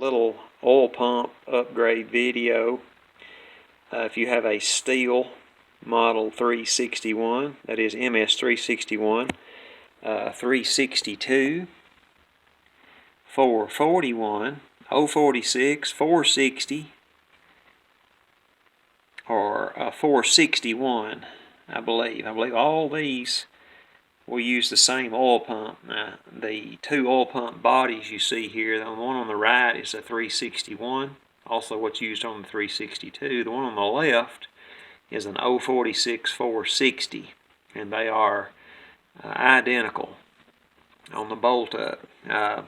little oil pump upgrade video. If you have a Stihl model 361, that is MS 361, 362, 441, 046, 460, or 461, I believe. I believe all these will use the same oil pump. Now, the two oil pump bodies you see here, the one on the right is a 361, also what's used on the 362. The one on the left is an 046 460, and they are identical on the bolt up. Now,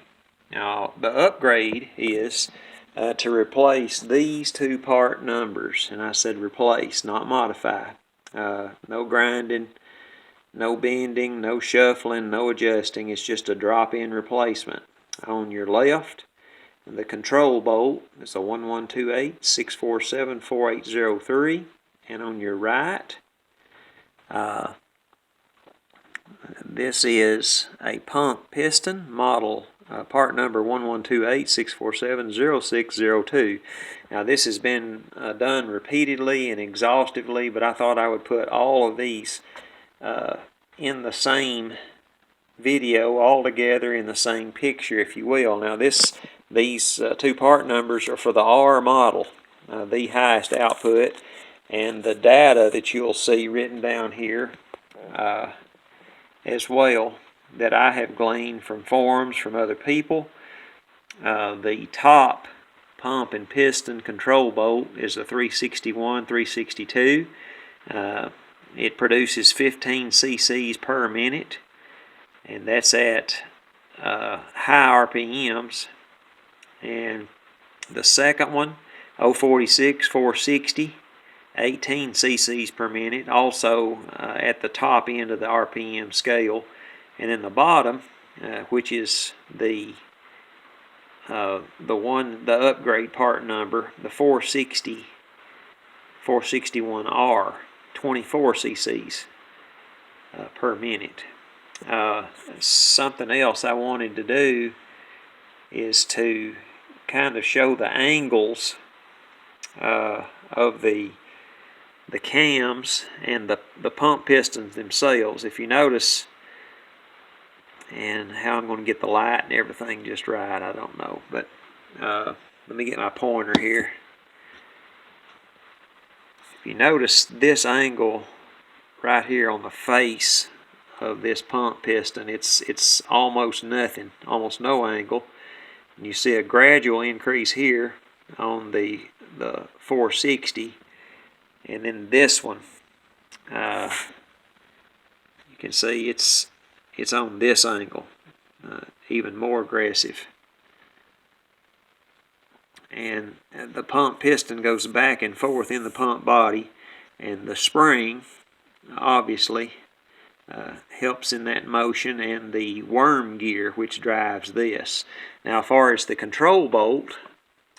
the upgrade is to replace these two part numbers, and I said replace, not modify. No grinding, no bending, no shuffling, no adjusting. It's just a drop-in replacement. On your left, the control bolt is a 1128-647-4803, and on your right, this is a pump piston model part number 1128-647-0602. Now this has been done repeatedly and exhaustively, but I thought I would put all of these in the same video, all together in the same picture, if you will. Now these two part numbers are for the R model, the highest output, and the data that you'll see written down here as well that I have gleaned from forums from other people. The top pump and piston control bolt is a 361, 362. It produces 15 cc's per minute, and that's at high RPMs. And the second one, 046 460, 18 cc's per minute, also at the top end of the RPM scale. And then the bottom, which is the upgrade part number, the 461R, 24 cc's per minute. Something else I wanted to do is to kind of show the angles of the cams and the pump pistons themselves. If you notice, and how I'm going to get the light and everything just right, I don't know, but let me get my pointer here. If you notice this angle right here on the face of this pump piston, it's almost nothing, almost no angle. And you see a gradual increase here on the 460, and then this one, you can see it's on this angle, even more aggressive. And the pump piston goes back and forth in the pump body, and the spring obviously helps in that motion, and the worm gear which drives this. Now as far as the control bolt,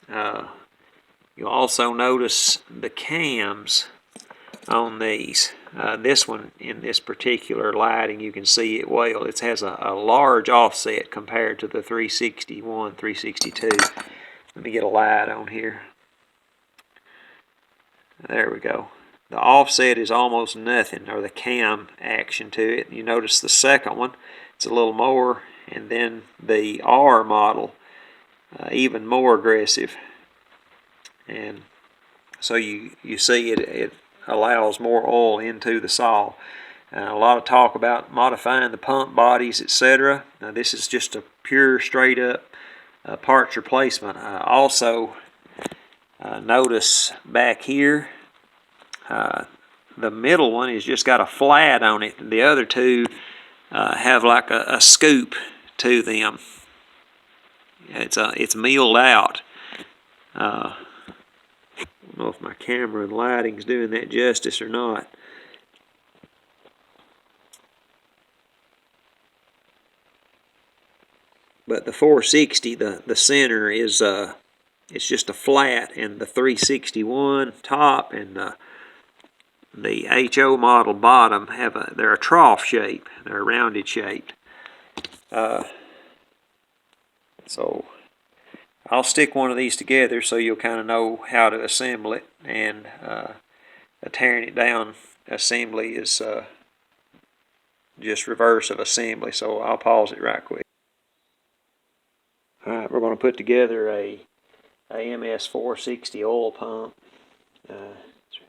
you'll also notice the cams on these. This one, in this particular lighting, you can see it well. It has a large offset compared to the 361, 362. Let me get a light on here. There we go. The offset is almost nothing, or the cam action to it. You notice the second one, it's a little more, and then the R model, even more aggressive. And so you see it allows more oil into the saw. A lot of talk about modifying the pump bodies, etc. Now this is just a pure straight up parts replacement. Also notice back here, the middle one has just got a flat on it. The other two have like a scoop to them. It's milled out. I don't know if my camera and lighting is doing that justice or not. But the 460, the center is it's just a flat, and the 361 top and the HO model bottom they're a trough shape. They're rounded shaped. So I'll stick one of these together so you'll kind of know how to assemble it, and a tearing it down assembly is just reverse of assembly, so I'll pause it right quick. Alright, we're going to put together a AMS 460 oil pump. It's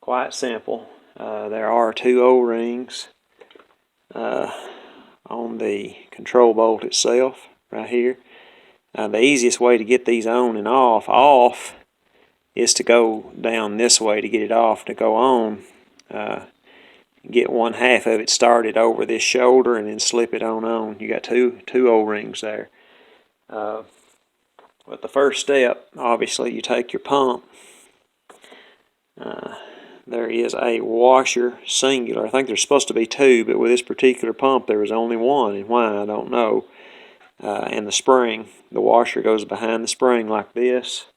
quite simple. There are 2 O-rings on the control bolt itself right here. The easiest way to get these on and off is to go down this way to get it off. To go on, get 1/2 of it started over this shoulder and then slip it on. You got two O-rings there. But the first step, obviously, you take your pump. There is a washer, singular. I think there's supposed to be 2, but with this particular pump there was only 1, and why I don't know. And the spring, the washer goes behind the spring like this.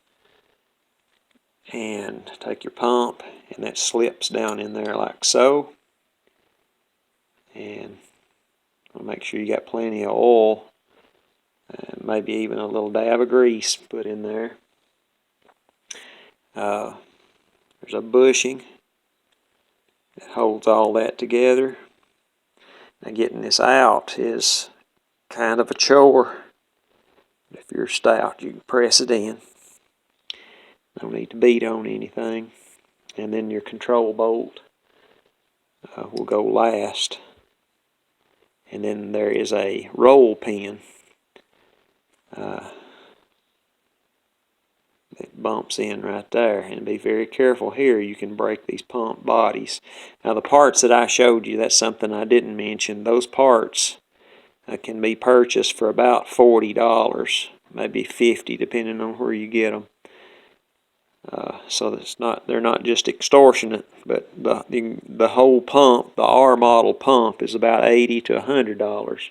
And take your pump, and that slips down in there like so. And make sure you got plenty of oil, and maybe even a little dab of grease put in there. There's a bushing that holds all that together. Now getting this out is kind of a chore. If you're stout, you can press it in. No need to beat on anything. And then your control bolt will go last. And then there is a roll pin that bumps in right there. And be very careful here, you can break these pump bodies. Now the parts that I showed you, that's something I didn't mention. Those parts can be purchased for about $40, maybe $50 depending on where you get them. So they're not just extortionate, but the whole pump, the R model pump, is about $80 to $100.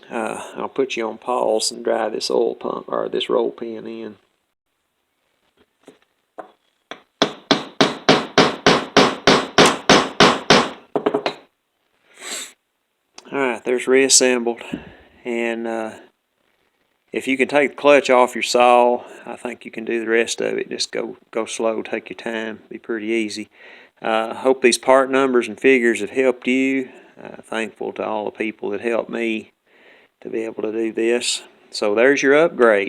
I'll put you on pause and drive this oil pump or this roll pin in. Alright, there's reassembled, and if you can take the clutch off your saw, I think you can do the rest of it. Just go slow, take your time, be pretty easy. Hope these part numbers and figures have helped you. Thankful to all the people that helped me to be able to do this. So there's your upgrade.